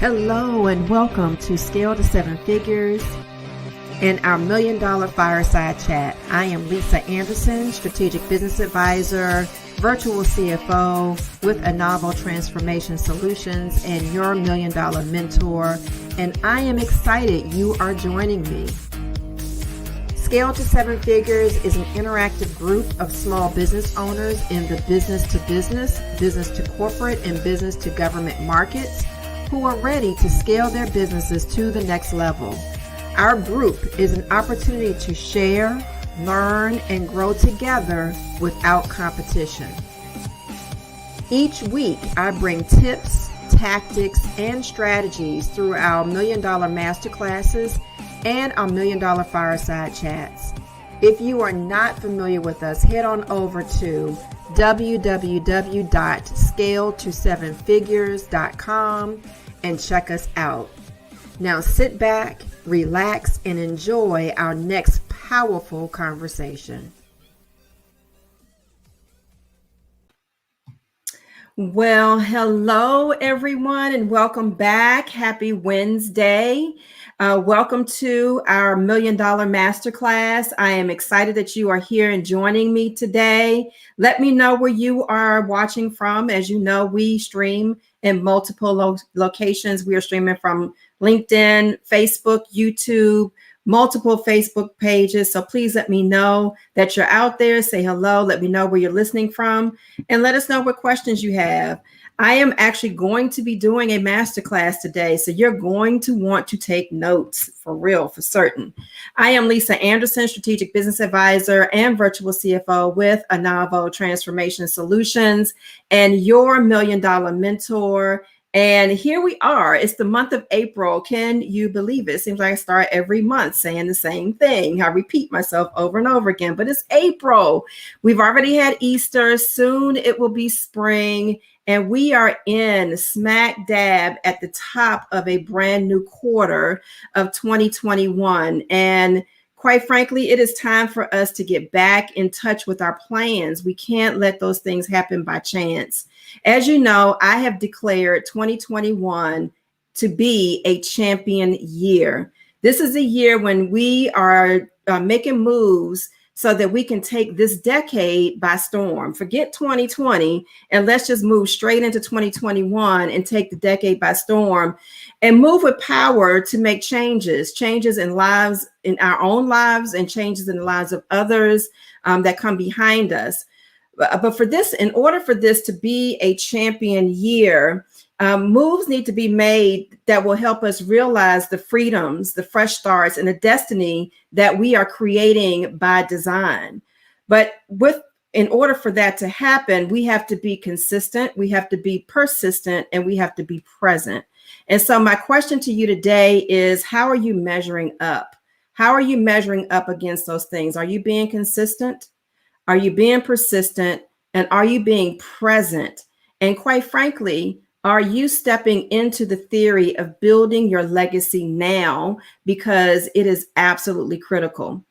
Hello and welcome to Scale to Seven Figures and our $1 Million Fireside Chat. I am Lisa Anderson, Strategic Business Advisor, Virtual CFO with Anavo Transformation Solutions and your $1 Million mentor. And I am excited you are joining me. Scale to Seven Figures is an interactive group of small business owners in the business to business, business to corporate, and business to government markets who are ready to scale their businesses to the next level. Our group is an opportunity to share, learn, and grow together without competition. Each week, I bring tips, tactics, and strategies through our $1 Million Masterclasses and our $1 Million Fireside Chats. If you are not familiar with us, head on over to www.scaletosevenfigures.com and check us out. Now sit back, relax, and enjoy our next powerful conversation. Well, hello everyone and welcome back. Happy Wednesday. Welcome to our $1 Million Masterclass. I am excited that you are here and joining me today. Let me know where you are watching from. As you know, we stream in multiple locations. We are streaming from LinkedIn, Facebook, YouTube, multiple Facebook pages. So please let me know that you're out there. Say hello. Let me know where you're listening from and let us know what questions you have. I am actually going to be doing a masterclass today, so you're going to want to take notes for real, for certain. I am Lisa Anderson, Strategic Business Advisor and Virtual CFO with Anavo Transformation Solutions and your $1 Million mentor. And here we are. It's the month of April. Can you believe it? It seems like I start every month saying the same thing. I repeat myself over and over again, but it's April. We've already had Easter. Soon it will be spring. And we are in smack dab at the top of a brand new quarter of 2021. And quite frankly, it is time for us to get back in touch with our plans. We can't let those things happen by chance. As you know, I have declared 2021 to be a champion year. This is a year when we are making moves so that we can take this decade by storm. Forget 2020 and let's just move straight into 2021 and take the decade by storm and move with power to make changes in lives, in our own lives, and changes in the lives of others that come behind us. But for this, in order for this to be a champion year, moves need to be made that will help us realize the freedoms, the fresh starts, and the destiny that we are creating by design. But in order for that to happen, we have to be consistent, we have to be persistent, and we have to be present. And so my question to you today is, how are you measuring up? How are you measuring up against those things? Are you being consistent? Are you being persistent? And are you being present? And quite frankly, are you stepping into the theory of building your legacy now? Because it is absolutely critical.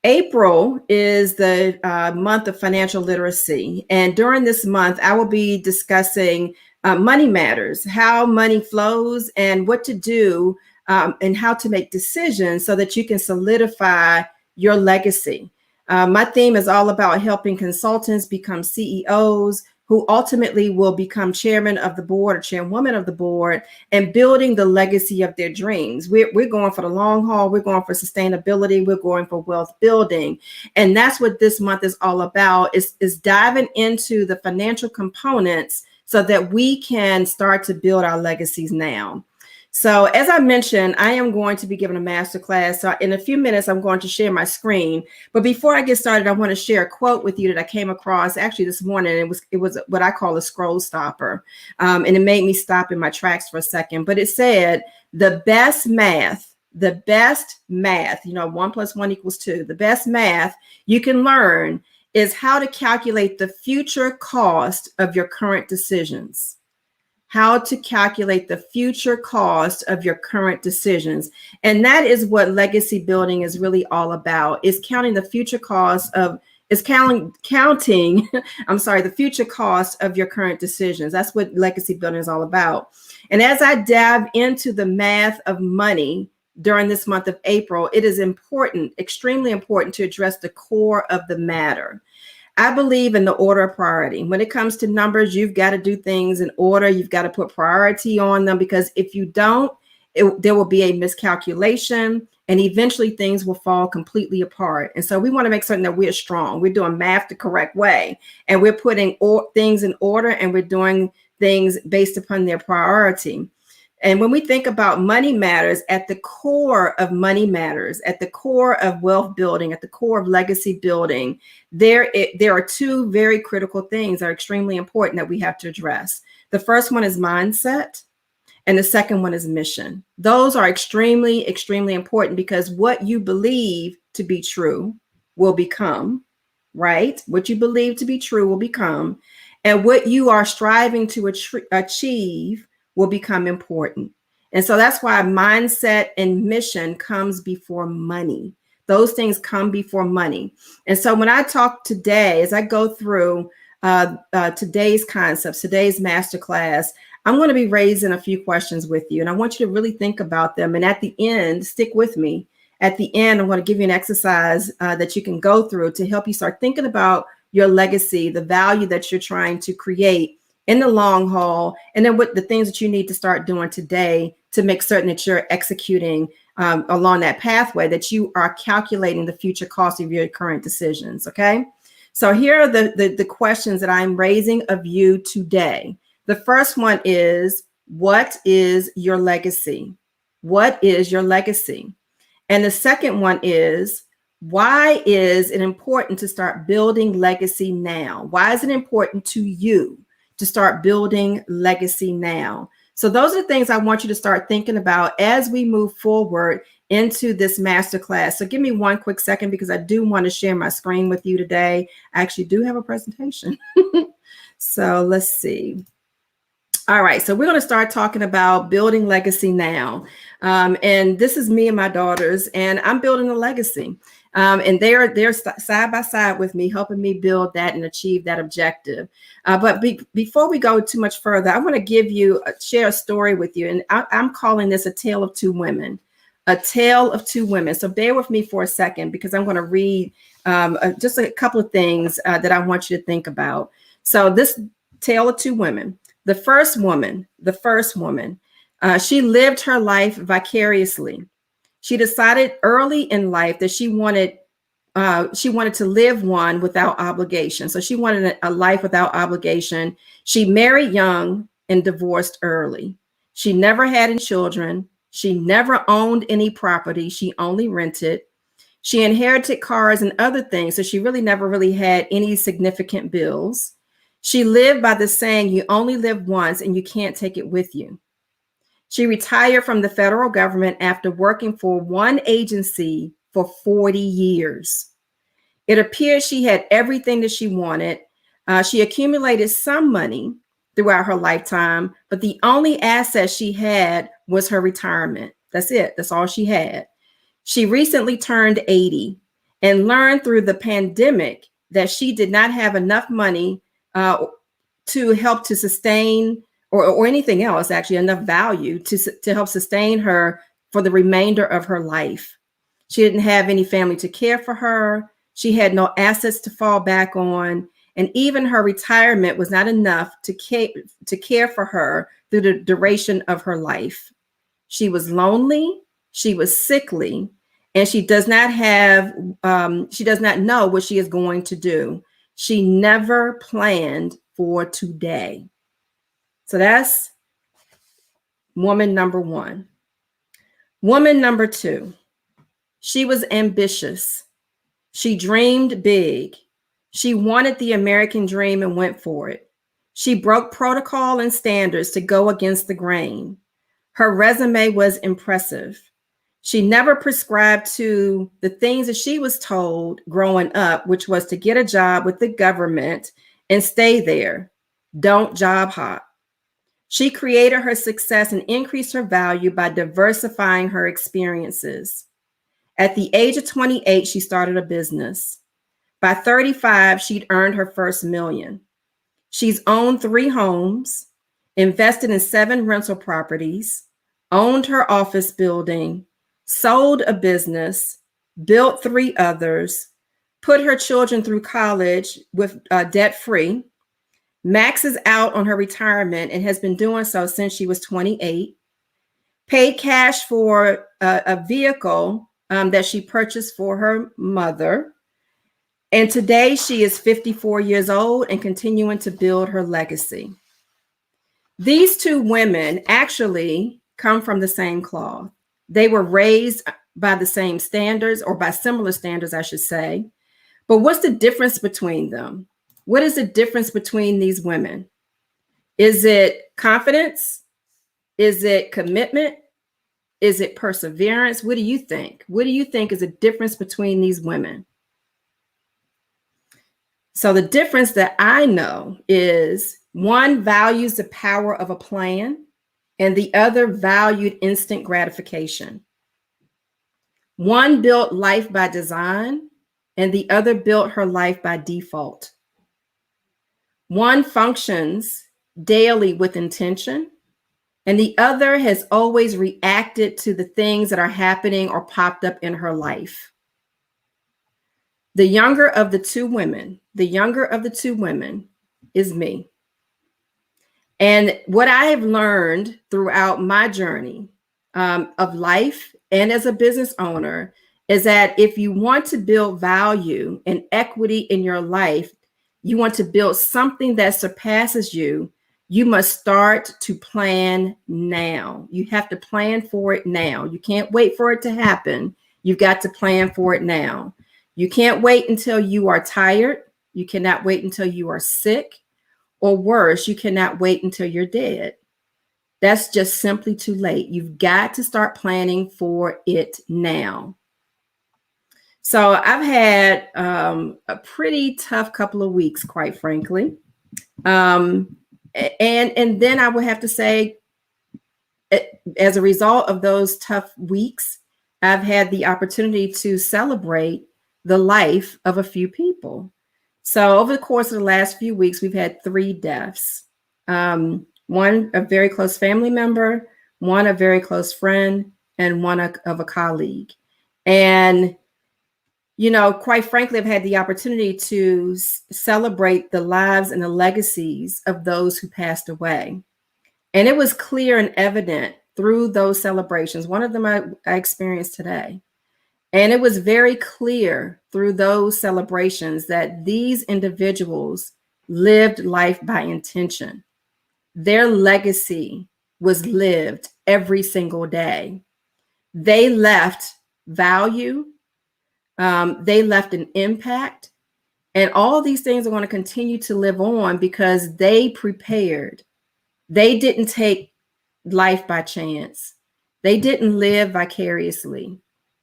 April is the month of financial literacy. And during this month, I will be discussing money matters, how money flows and what to do and how to make decisions so that you can solidify your legacy. My theme is all about helping consultants become CEOs who ultimately will become chairman of the board or chairwoman of the board and building the legacy of their dreams. We're going for the long haul. We're going for sustainability. We're going for wealth building. And that's what this month is all about, is diving into the financial components so that we can start to build our legacies now. So as I mentioned, I am going to be giving a masterclass. So in a few minutes, I'm going to share my screen. But before I get started, I want to share a quote with you that I came across actually this morning. It was what I call a scroll stopper. And it made me stop in my tracks for a second. But it said, the best math, 1 + 1 = 2. The best math you can learn is how to calculate the future cost of your current decisions. How to calculate the future cost of your current decisions. And that is what legacy building is really all about, is counting the future cost of It's counting, I'm sorry, the future cost of your current decisions. That's what legacy building is all about. And as I dive into the math of money during this month of April, it is important, extremely important, to address the core of the matter. I believe in the order of priority. When it comes to numbers, you've got to do things in order. You've got to put priority on them, because if you don't, there will be a miscalculation, and eventually things will fall completely apart. And so we want to make certain that we're strong. We're doing math the correct way, and we're putting things in order, and we're doing things based upon their priority. And when we think about money matters, at the core of money matters, at the core of wealth building, at the core of legacy building, there are two very critical things that are extremely important that we have to address. The first one is mindset, and the second one is mission. Those are extremely, extremely important, because what you believe to be true will become, right? What you believe to be true will become, and what you are striving to achieve will become important. And so that's why mindset and mission comes before money. Those things come before money. And so when I talk today, as I go through today's concepts, today's masterclass, I'm going to be raising a few questions with you, and I want you to really think about them. And at the end, stick with me. At the end, I'm going to give you an exercise that you can go through to help you start thinking about your legacy, the value that you're trying to create in the long haul, and then what the things that you need to start doing today to make certain that you're executing along that pathway, that you are calculating the future cost of your current decisions. Okay. So here are the questions that I'm raising of you today. The first one is, what is your legacy? What is your legacy? And the second one is, why is it important to start building legacy now? Why is it important to you to start building legacy now? So those are things I want you to start thinking about as we move forward into this masterclass. So give me one quick second, because I do want to share my screen with you today. I actually do have a presentation. So let's see. All right, so we're going to start talking about building legacy now. And this is me and my daughters, and I'm building a legacy. And they're side by side with me, helping me build that and achieve that objective. But before we go too much further, I want to share a story with you. And I'm calling this a tale of two women, a tale of two women. So bear with me for a second, because I'm going to read just a couple of things that I want you to think about. So this tale of two women. The first woman, she lived her life vicariously. She decided early in life that she wanted to live one without obligation. So she wanted a life without obligation. She married young and divorced early. She never had any children. She never owned any property. She only rented. She inherited cars and other things. So she never had any significant bills. She lived by the saying, you only live once and you can't take it with you. She retired from the federal government after working for one agency for 40 years. It appears she had everything that she wanted. She accumulated some money throughout her lifetime, but the only asset she had was her retirement. That's it. That's all she had. She recently turned 80 and learned through the pandemic that she did not have enough money to help to sustain or anything else, actually enough value to help sustain her for the remainder of her life. She didn't have any family to care for her. She had no assets to fall back on. And even her retirement was not enough to care for her through the duration of her life. She was lonely, she was sickly, and she does not know what she is going to do. She never planned for today. So that's woman number one. Woman number two, she was ambitious. She dreamed big. She wanted the American dream and went for it. She broke protocol and standards to go against the grain. Her resume was impressive. She never prescribed to the things that she was told growing up, which was to get a job with the government and stay there. Don't job hop. She created her success and increased her value by diversifying her experiences. At the age of 28, she started a business. By 35, she'd earned her first million. She's owned 3 homes, invested in 7 rental properties, owned her office building, sold a business, built 3 others, put her children through college with debt-free, maxes out on her retirement and has been doing so since she was 28, paid cash for a vehicle that she purchased for her mother. And today she is 54 years old and continuing to build her legacy. These 2 women actually come from the same cloth. They were raised by the same standards, or by similar standards, I should say. But what's the difference between them? What is the difference between these women? Is it confidence? Is it commitment? Is it perseverance? What do you think? What do you think is the difference between these women? So the difference that I know is one values the power of a plan and the other valued instant gratification. One built life by design and the other built her life by default. One functions daily with intention and the other has always reacted to the things that are happening or popped up in her life. The younger of the two women is me. And what I have learned throughout my journey of life and as a business owner is that if you want to build value and equity in your life, you want to build something that surpasses you, you must start to plan now. You have to plan for it now. You can't wait for it to happen. You've got to plan for it now. You can't wait until you are tired. You cannot wait until you are sick, or worse, you cannot wait until you're dead. That's just simply too late. You've got to start planning for it now. So I've had a pretty tough couple of weeks, quite frankly. And then I would have to say, as a result of those tough weeks, I've had the opportunity to celebrate the life of a few people. So over the course of the last few weeks, we've had 3 deaths. One, a very close family member, one, a very close friend, and one of a colleague. And, you know, quite frankly, I've had the opportunity to celebrate the lives and the legacies of those who passed away. And it was clear and evident through those celebrations. One of them I experienced today. And it was very clear through those celebrations that these individuals lived life by intention. Their legacy was lived every single day. They left value. They left an impact. And all these things are going to continue to live on because they prepared. They didn't take life by chance. They didn't live vicariously.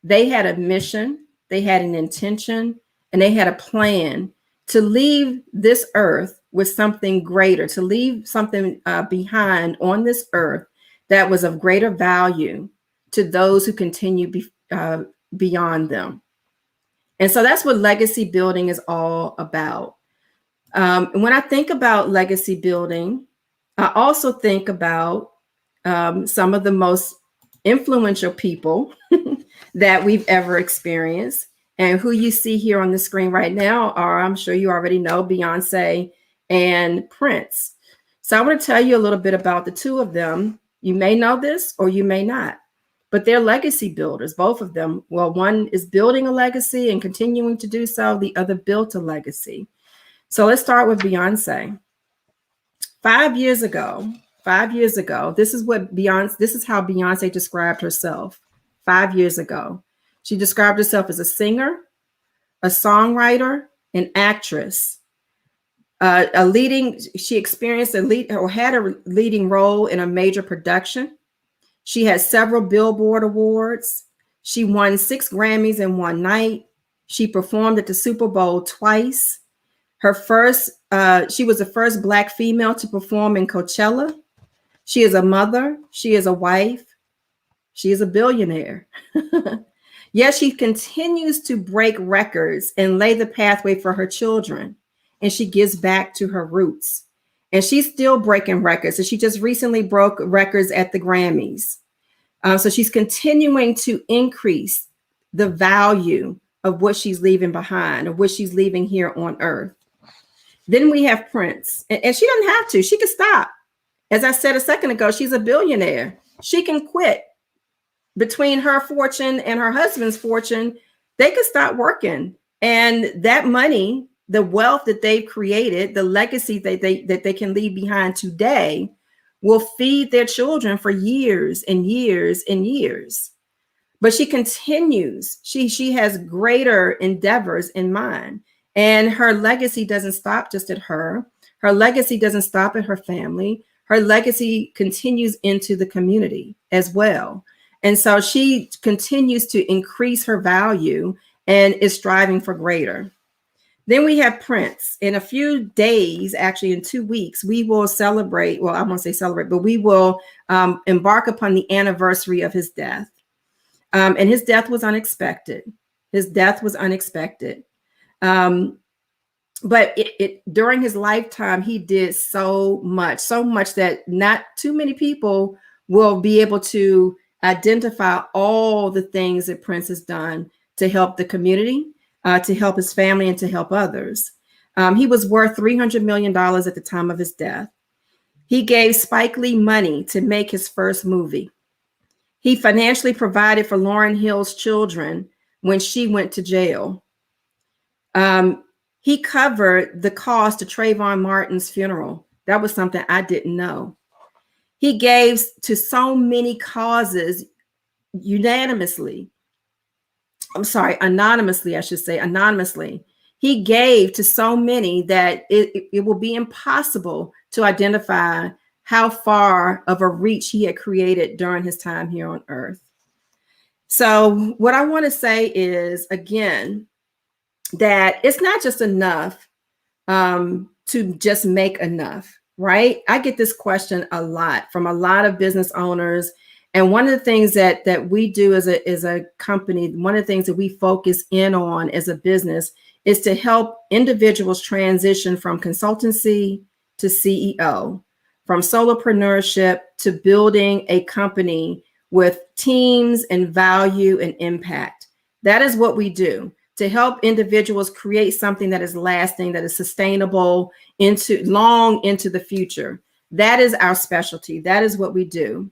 They had a mission, they had an intention, and they had a plan to leave this earth with something greater, to leave something behind on this earth that was of greater value to those who continue beyond them. And so that's what legacy building is all about. And when I think about legacy building, I also think about some of the most influential people that we've ever experienced. And who you see here on the screen right now are, I'm sure you already know, Beyonce and Prince. So I want to tell you a little bit about the 2 of them. You may know this or you may not, but they're legacy builders, both of them. Well, one is building a legacy and continuing to do so. The other built a legacy. So let's start with Beyonce. 5 years ago, this is how Beyonce described herself 5 years ago. She described herself as a singer, a songwriter, an actress, she experienced had a leading role in a major production. She had several Billboard awards. She won 6 Grammys in one night. She performed at the Super Bowl twice. She was the first Black female to perform in Coachella. She is a mother. She is a wife. She is a billionaire. Yet she continues to break records and lay the pathway for her children. And she gives back to her roots. And she's still breaking records. So she just recently broke records at the Grammys. So she's continuing to increase the value of what she's leaving behind, of what she's leaving here on earth. Then we have Prince. And she doesn't have to. She can stop. As I said a second ago, she's a billionaire. She can quit. Between her fortune and her husband's fortune, they could stop working. And that money, the wealth that they've created, the legacy that they can leave behind today, will feed their children for years and years and years. But she continues. She has greater endeavors in mind. And her legacy doesn't stop just at her. Her legacy doesn't stop at her family. Her legacy continues into the community as well. And so she continues to increase her value and is striving for greater. Then we have Prince. In a few days, actually in 2 weeks, we will celebrate, well, I won't say celebrate, but we will embark upon the anniversary of his death. And his death was unexpected. His death was unexpected. But during his lifetime, he did so much that not too many people will be able to identify all the things that Prince has done to help the community, to help his family, and to help others. He was worth $300 million at the time of his death. He gave Spike Lee money to make his first movie. He financially provided for Lauryn Hill's children when she went to jail. He covered the cost of Trayvon Martin's funeral. That was something I didn't know. He gave to so many causes anonymously, I should say, anonymously. He gave to so many that it will be impossible to identify how far of a reach he had created during his time here on earth. So what I want to say is, again, that it's not just enough to just make enough. Right? I get this question a lot from a lot of business owners. And one of the things that we do as a company, one of the things that we focus in on as a business is to help individuals transition from consultancy to CEO, from solopreneurship to building a company with teams and value and impact. That is what we do, to help individuals create something that is lasting, that is sustainable long into the future. That is our specialty. That is what we do.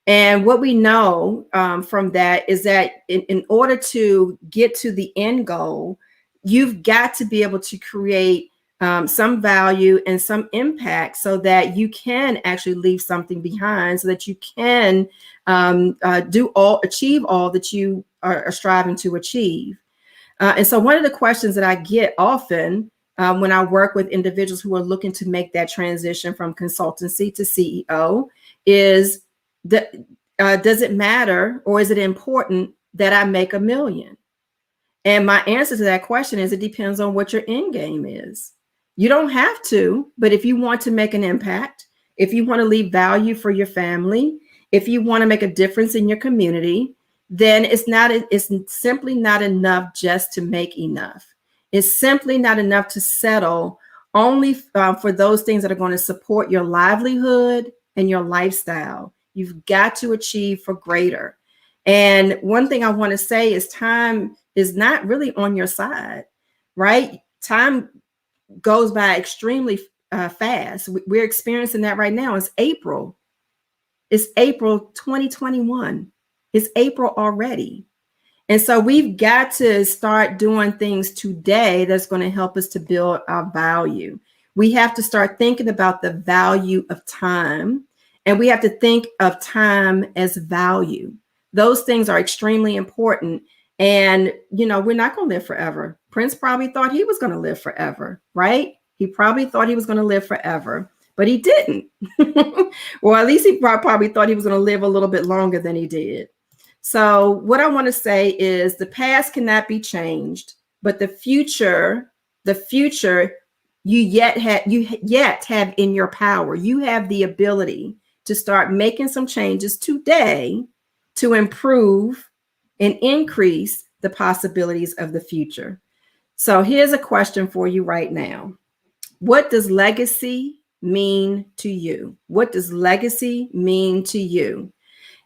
And what we know from that is that in order to get to the end goal, you've got to be able to create some value and some impact so that you can actually leave something behind, so that you can achieve all that you are striving to achieve. And so one of the questions that I get often when I work with individuals who are looking to make that transition from consultancy to CEO is, does it matter, or is it important that I make $1 million? And my answer to that question is, it depends on what your end game is. You don't have to, but if you want to make an impact, if you want to leave value for your family, if you want to make a difference in your community, then it's simply not enough just to make enough. It's simply not enough to settle only for those things that are going to support your livelihood and your lifestyle. You've got to achieve for greater. And one thing I want to say is, time is not really on your side, right? Time goes by extremely fast. We're experiencing that right now. It's April. It's April 2021. It's April already. And so we've got to start doing things today that's going to help us to build our value. We have to start thinking about the value of time, and we have to think of time as value. Those things are extremely important. And, we're not going to live forever. Prince probably thought he was going to live forever, right? He probably thought he was going to live forever, but he didn't. Or at least he probably thought he was going to live a little bit longer than he did. So what I want to say is, the past cannot be changed, but the future you yet have in your power. You have the ability to start making some changes today to improve and increase the possibilities of the future. So here's a question for you right now. What does legacy mean to you? What does legacy mean to you?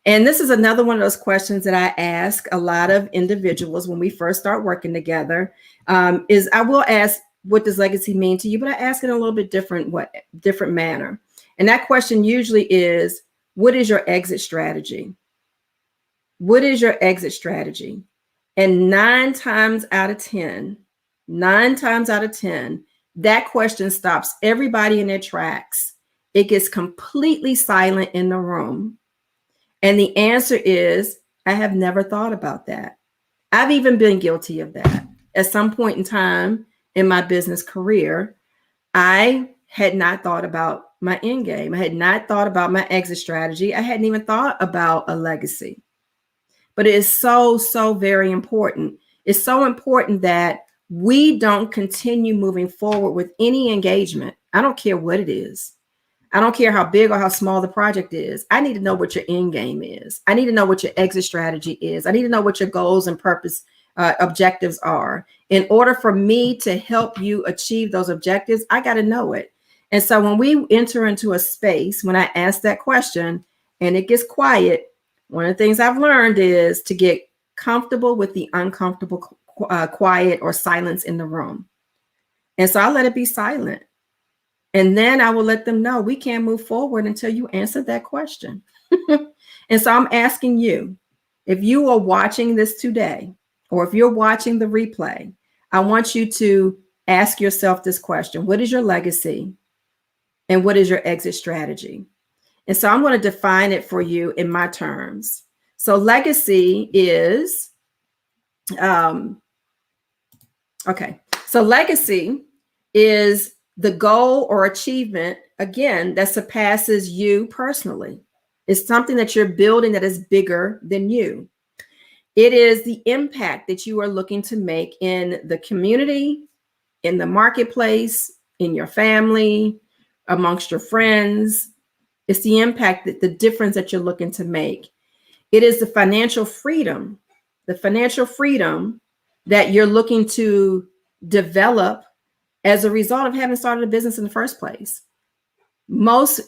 And this is another one of those questions that I ask a lot of individuals when we first start working together. Is I will ask, what does legacy mean to you? But I ask it in a little bit different manner. And that question usually is, what is your exit strategy? What is your exit strategy? And 9 times out of 10, that question stops everybody in their tracks. It gets completely silent in the room. And the answer is, I have never thought about that. I've even been guilty of that. At some point in time in my business career, I had not thought about my end game. I had not thought about my exit strategy. I hadn't even thought about a legacy. But it is so, so very important. It's so important that we don't continue moving forward with any engagement. I don't care what it is. I don't care how big or how small the project is. I need to know what your end game is. I need to know what your exit strategy is. I need to know what your goals and purpose objectives are. In order for me to help you achieve those objectives, I got to know it. And so when we enter into a space, when I ask that question and it gets quiet, one of the things I've learned is to get comfortable with the uncomfortable quiet or silence in the room. And so I let it be silent. And then I will let them know we can't move forward until you answer that question. And so I'm asking you, if you are watching this today, or if you're watching the replay, I want you to ask yourself this question. What is your legacy? And what is your exit strategy? And so I'm going to define it for you in my terms. So legacy is, So legacy is the goal or achievement, again, that surpasses you personally. It's something that you're building that is bigger than you. It is the impact that you are looking to make in the community, in the marketplace, in your family, amongst your friends. It's the impact, the difference that you're looking to make. It is the financial freedom that you're looking to develop as a result of having started a business in the first place. Most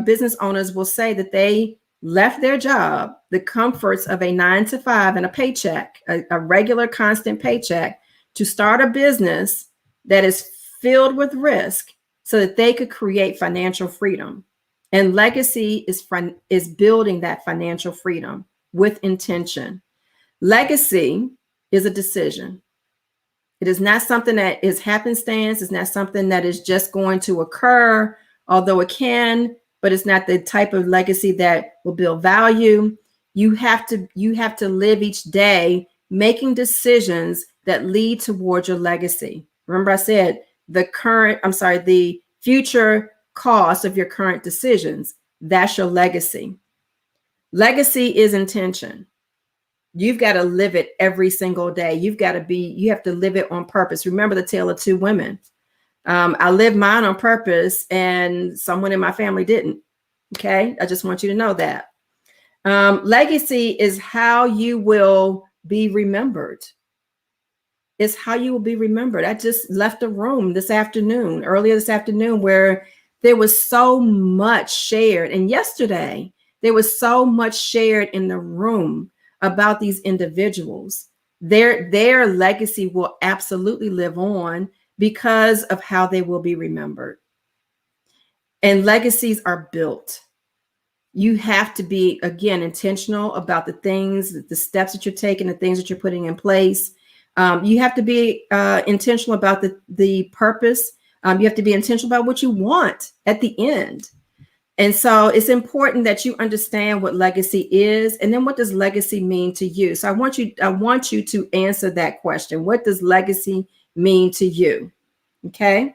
business owners will say that they left their job, the comforts of a 9-to-5 and a paycheck, a regular constant paycheck, to start a business that is filled with risk so that they could create financial freedom. And legacy is building that financial freedom with intention. Legacy is a decision. It is not something that is happenstance. It's not something that is just going to occur, although it can, but it's not the type of legacy that will build value. You have to live each day making decisions that lead towards your legacy. Remember I said the future cost of your current decisions. That's your legacy. Legacy is intention. You've got to live it every single day. You have to live it on purpose. Remember the tale of 2 women. I lived mine on purpose and someone in my family didn't. Okay. I just want you to know that. Legacy is how you will be remembered. It's how you will be remembered. I just left a room earlier this afternoon, where there was so much shared. And yesterday, there was so much shared in the room about these individuals. Their legacy will absolutely live on because of how they will be remembered. And legacies are built. You have to be, again, intentional about the things, the steps that you're taking, the things that you're putting in place. You have to be intentional about the purpose. You have to be intentional about what you want at the end. And so it's important that you understand what legacy is, and then what does legacy mean to you? So I want you to answer that question. What does legacy mean to you? Okay.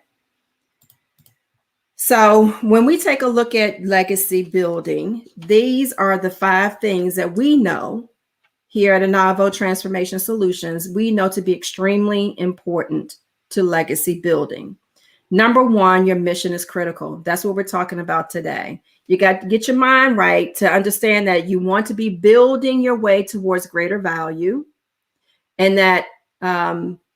So when we take a look at legacy building, these are the 5 things that we know here at Anavo Transformation Solutions, we know to be extremely important to legacy building. Number 1, your mission is critical. That's what we're talking about today. You got to get your mind right to understand that you want to be building your way towards greater value, and that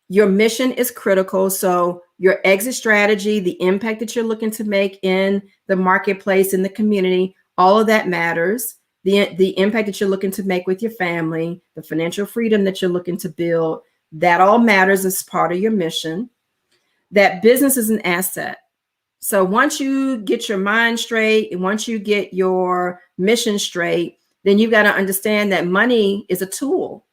your mission is critical. So your exit strategy, the impact that you're looking to make in the marketplace, in the community, all of that matters. The impact that you're looking to make with your family, the financial freedom that you're looking to build, that all matters as part of your mission. That business is an asset. So once you get your mind straight, and once you get your mission straight, then you've got to understand that money is a tool.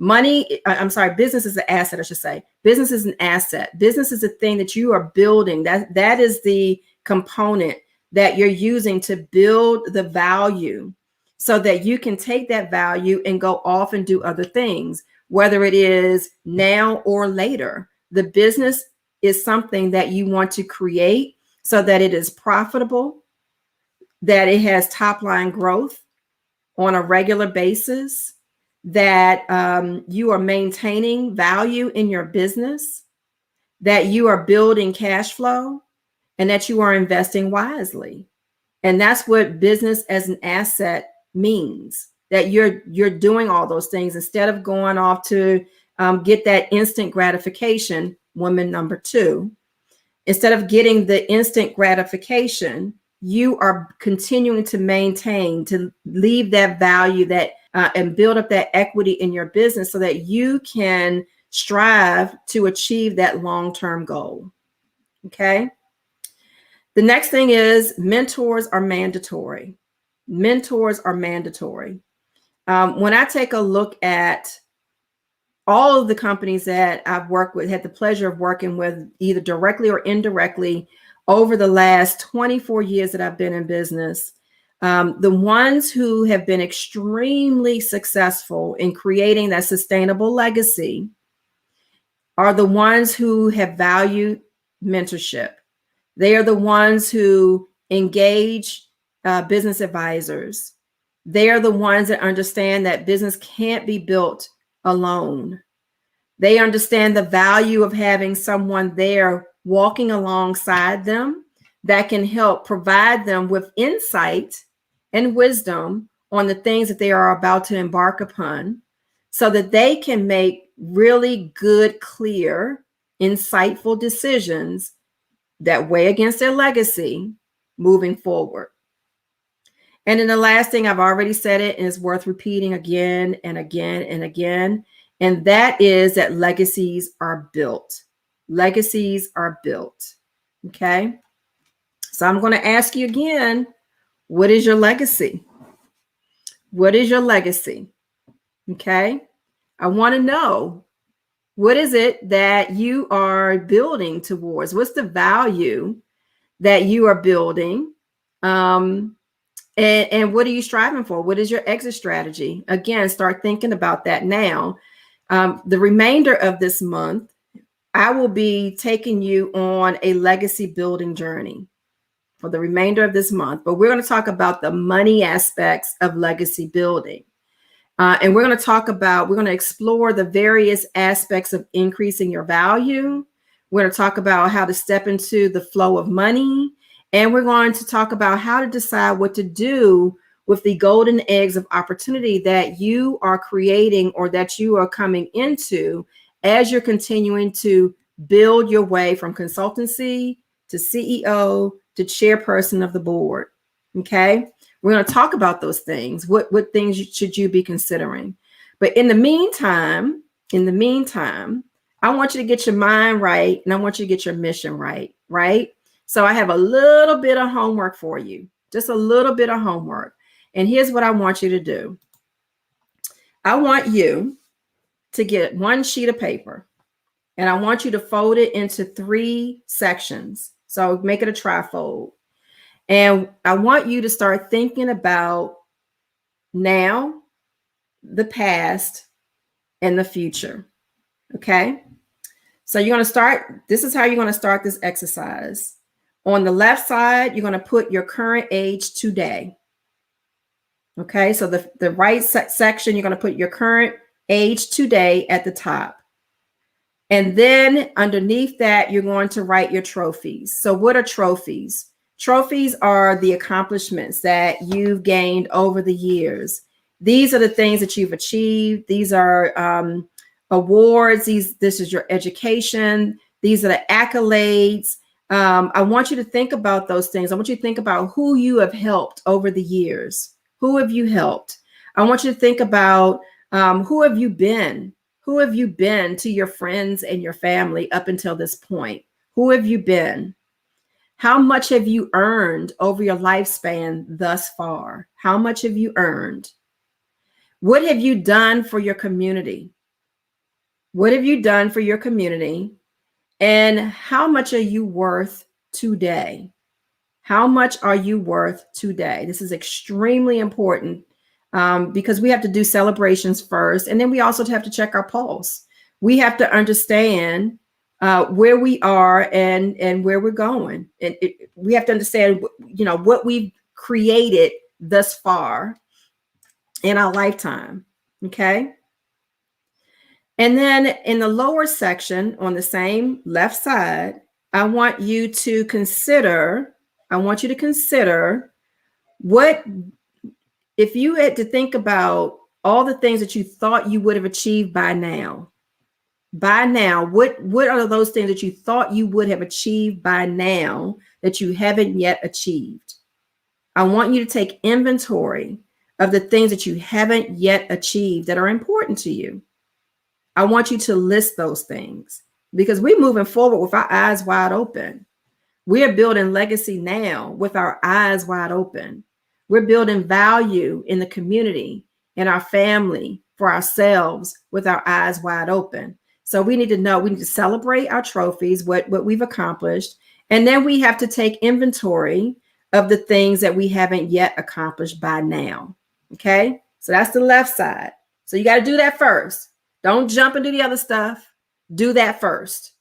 Business is an asset, I should say. Business is an asset. Business is a thing that you are building. That is the component that you're using to build the value, so that you can take that value and go off and do other things, whether it is now or later. The business is something that you want to create so that it is profitable, that it has top line growth on a regular basis, that you are maintaining value in your business, that you are building cash flow, and that you are investing wisely. And that's what business as an asset means, that you're doing all those things instead of going off to get that instant gratification. Woman number 2, instead of getting the instant gratification, you are continuing to maintain, to leave that value, that and build up that equity in your business so that you can strive to achieve that long-term goal. Okay. The next thing is mentors are mandatory. Mentors are mandatory. When I take a look at all of the companies that I've worked with, had the pleasure of working with either directly or indirectly over the last 24 years that I've been in business, the ones who have been extremely successful in creating that sustainable legacy are the ones who have valued mentorship. They are the ones who engage business advisors. They are the ones that understand that business can't be built alone. They understand the value of having someone there walking alongside them that can help provide them with insight and wisdom on the things that they are about to embark upon, so that they can make really good, clear, insightful decisions that weigh against their legacy moving forward. And then the last thing, I've already said it, and it's worth repeating again and again and again, and that is that legacies are built. Legacies are built. Okay. So I'm going to ask you again, what is your legacy? What is your legacy? Okay. I want to know, what is it that you are building towards? What's the value that you are building? And what are you striving for? What is your exit strategy? Again, start thinking about that now. The remainder of this month, I will be taking you on a legacy building journey for the remainder of this month. But we're going to talk about the money aspects of legacy building. And we're going to explore the various aspects of increasing your value. We're going to talk about how to step into the flow of money. And we're going to talk about how to decide what to do with the golden eggs of opportunity that you are creating or that you are coming into as you're continuing to build your way from consultancy to CEO to chairperson of the board. Okay. We're going to talk about those things. What things should you be considering? But in the meantime, I want you to get your mind right, and I want you to get your mission right, right? So I have a little bit of homework for you, just a little bit of homework. And here's what I want you to do. I want you to get one sheet of paper, and I want you to fold it into 3 sections. So make it a trifold. And I want you to start thinking about now, the past, and the future. Okay. So you're going to start, this is how you're going to start this exercise. On the left side, you're going to put your current age today. Okay. So the right section, you're going to put your current age today at the top. And then underneath that, you're going to write your trophies. So what are trophies? Trophies are the accomplishments that you've gained over the years. These are the things that you've achieved. These are awards. This is your education. These are the accolades. I want you to think about those things. I want you to think about who you have helped over the years. Who have you helped? I want you to think about who have you been? Who have you been to your friends and your family up until this point? Who have you been? How much have you earned over your lifespan thus far? How much have you earned? What have you done for your community? What have you done for your community? And how much are you worth today? How much are you worth today? This is extremely important because we have to do celebrations first. And then we also have to check our pulse. We have to understand where we are and where we're going. And we have to understand, what we've created thus far in our lifetime. Okay. And then in the lower section on the same left side, I want you to consider what, if you had to think about all the things that you thought you would have achieved by now, what are those things that you thought you would have achieved by now that you haven't yet achieved? I want you to take inventory of the things that you haven't yet achieved that are important to you. I want you to list those things because we're moving forward with our eyes wide open. We are building legacy now with our eyes wide open. We're building value in the community, in our family, for ourselves with our eyes wide open. So we need to celebrate our trophies, what we've accomplished. And then we have to take inventory of the things that we haven't yet accomplished by now. Okay. So that's the left side. So you got to do that first. Don't jump and do the other stuff. Do that first.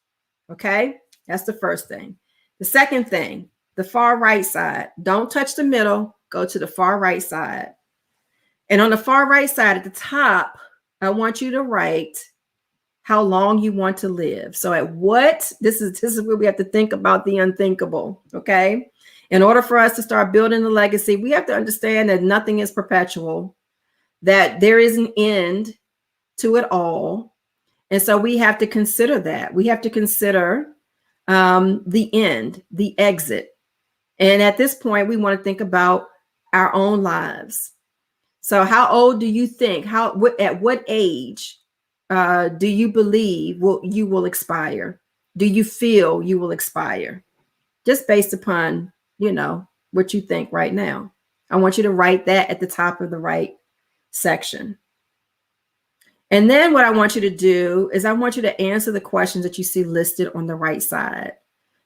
Okay. That's the first thing. The second thing, the far right side. Don't touch the middle. Go to the far right side. And on the far right side at the top, I want you to write how long you want to live. So this is where we have to think about the unthinkable. Okay. In order for us to start building a legacy, we have to understand that nothing is perpetual, that there is an end to it all. And so we have to consider that. We have to consider the end, the exit. And at this point, we want to think about our own lives. So how old do you think, at what age do you believe you will expire? Do you feel you will expire? Just based upon, what you think right now. I want you to write that at the top of the right section. And then what I want you to do is I want you to answer the questions that you see listed on the right side.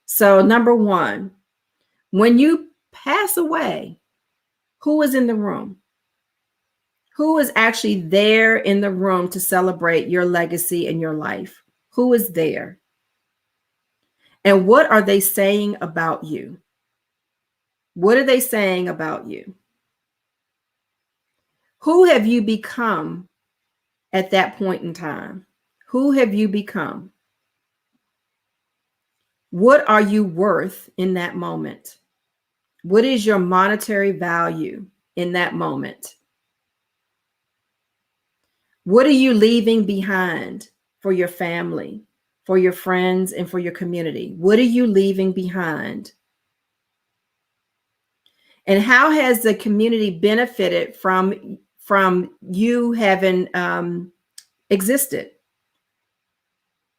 So number one, when you pass away, who is in the room? Who is actually there in the room to celebrate your legacy and your life? Who is there? And what are they saying about you? What are they saying about you? Who have you become at that point in time? Who have you become? What are you worth in that moment? What is your monetary value in that moment? What are you leaving behind for your family, for your friends, and for your community? What are you leaving behind? And how has the community benefited from you having existed?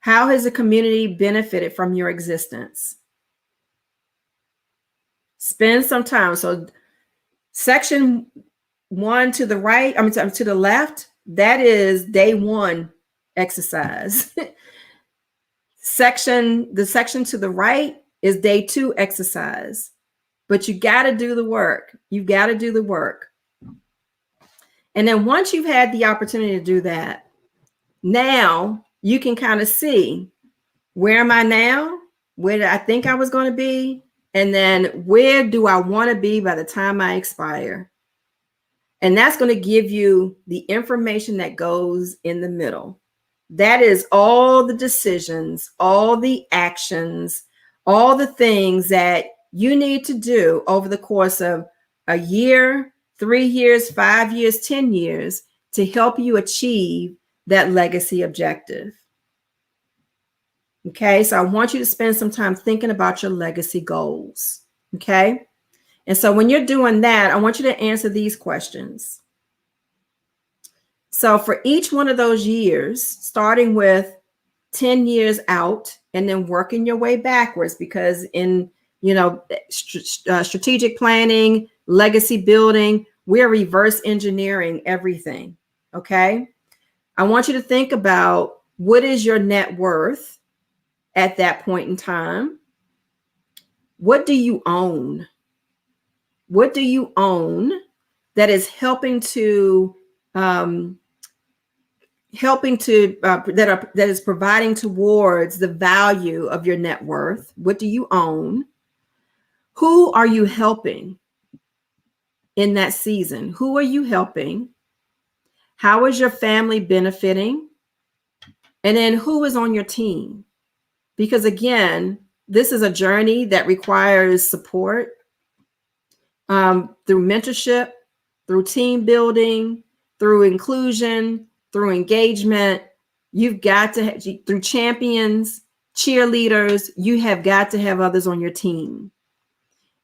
How has the community benefited from your existence? Spend some time. So section 1 to the right, to the left, that is day 1 exercise. The section to the right is day 2 exercise. But you got to do the work. You've got to do the work. And then once you've had the opportunity to do that, now you can kind of see, where am I now? Where did I think I was going to be? And then where do I want to be by the time I expire? And that's going to give you the information that goes in the middle. That is all the decisions, all the actions, all the things that you need to do over the course of a year, 3 years, 5 years, 10 years to help you achieve that legacy objective. Okay, so I want you to spend some time thinking about your legacy goals. Okay, and so when you're doing that, I want you to answer these questions. So for each one of those years, starting with 10 years out and then working your way backwards, because in strategic planning, legacy building, we're reverse engineering everything. Okay, I want you to think about what is your net worth at that point in time. What do you own? What do you own that is helping to that is providing towards the value of your net worth? What do you own? Who are you helping in that season? Who are you helping? How is your family benefiting? And then who is on your team? Because again, this is a journey that requires support through mentorship, through team building, through inclusion, through engagement. You've got to have, through champions, cheerleaders, you have got to have others on your team.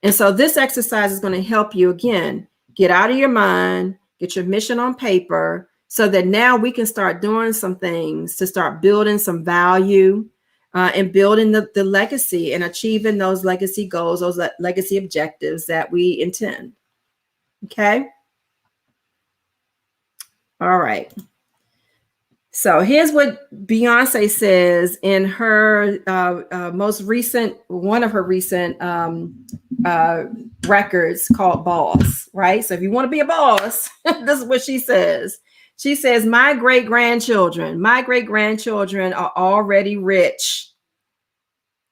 And so this exercise is going to help you, again, get out of your mind, get your mission on paper, so that now we can start doing some things to start building some value and building the legacy and achieving those legacy goals, those legacy objectives that we intend. Okay. All right. So here's what Beyonce says in her most recent, one of her recent records called Boss, right? So if you want to be a boss, this is what she says. She says, my great-grandchildren are already rich.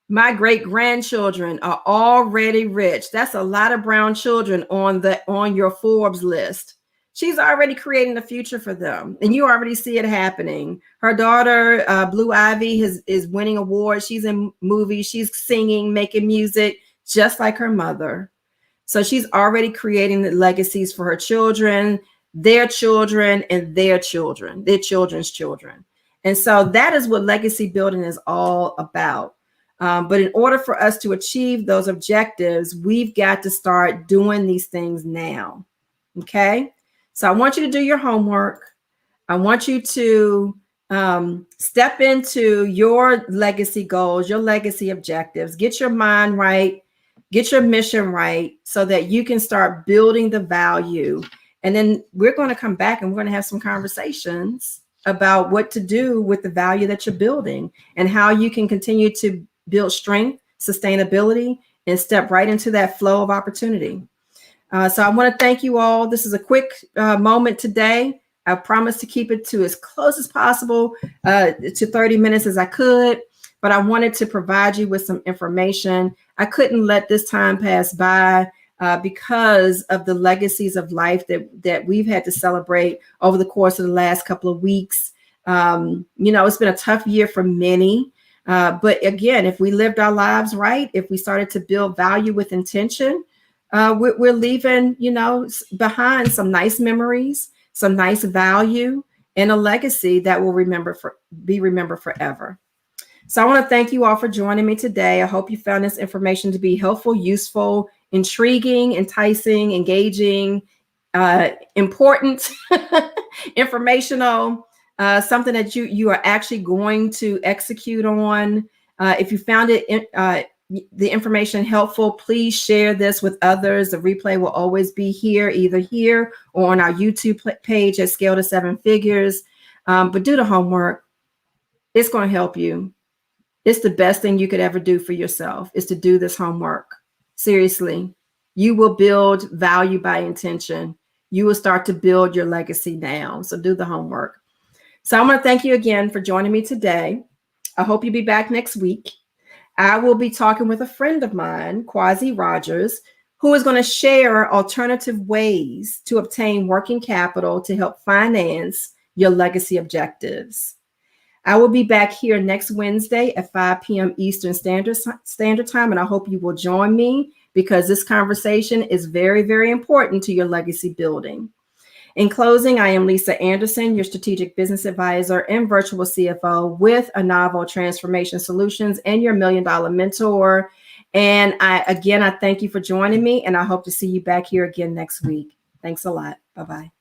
My great-grandchildren are already rich. That's a lot of brown children on your Forbes list. She's already creating the future for them, and you already see it happening. Her daughter, Blue Ivy, is winning awards. She's in movies. She's singing, making music, just like her mother. So she's already creating the legacies for her children, their children, and their children, their children's children. And so that is what legacy building is all about. But in order for us to achieve those objectives, we've got to start doing these things now. Okay. So I want you to do your homework. I want you to step into your legacy goals, your legacy objectives, get your mind right, get your mission right, so that you can start building the value. And then we're going to come back and we're going to have some conversations about what to do with the value that you're building and how you can continue to build strength, sustainability, and step right into that flow of opportunity. So I want to thank you all. This is a quick moment today. I promise to keep it to as close as possible to 30 minutes as I could, but I wanted to provide you with some information. I couldn't let this time pass by because of the legacies of life that we've had to celebrate over the course of the last couple of weeks. It's been a tough year for many. But again, if we lived our lives right, if we started to build value with intention, we're leaving, behind some nice memories, some nice value, and a legacy that will be remembered forever. So I want to thank you all for joining me today. I hope you found this information to be helpful, useful, intriguing, enticing, engaging, important, informational, something that you are actually going to execute on. If you found the information helpful, please share this with others. The replay will always be either here or on our YouTube page at Scale to Seven Figures. But do the homework. It's going to help you. It's the best thing you could ever do for yourself, is to do this homework. Seriously, you will build value by intention. You will start to build your legacy now. So do the homework. So I want to thank you again for joining me today. I hope you'll be back next week. I will be talking with a friend of mine, Quasi Rogers, who is going to share alternative ways to obtain working capital to help finance your legacy objectives. I will be back here next Wednesday at 5 p.m. Eastern Standard Time, and I hope you will join me, because this conversation is very, very important to your legacy building. In closing, I am Lisa Anderson, your strategic business advisor and virtual CFO with a novel Transformation Solutions and your $1 Million mentor. And I thank you for joining me, and I hope to see you back here again next week. Thanks a lot. Bye-bye.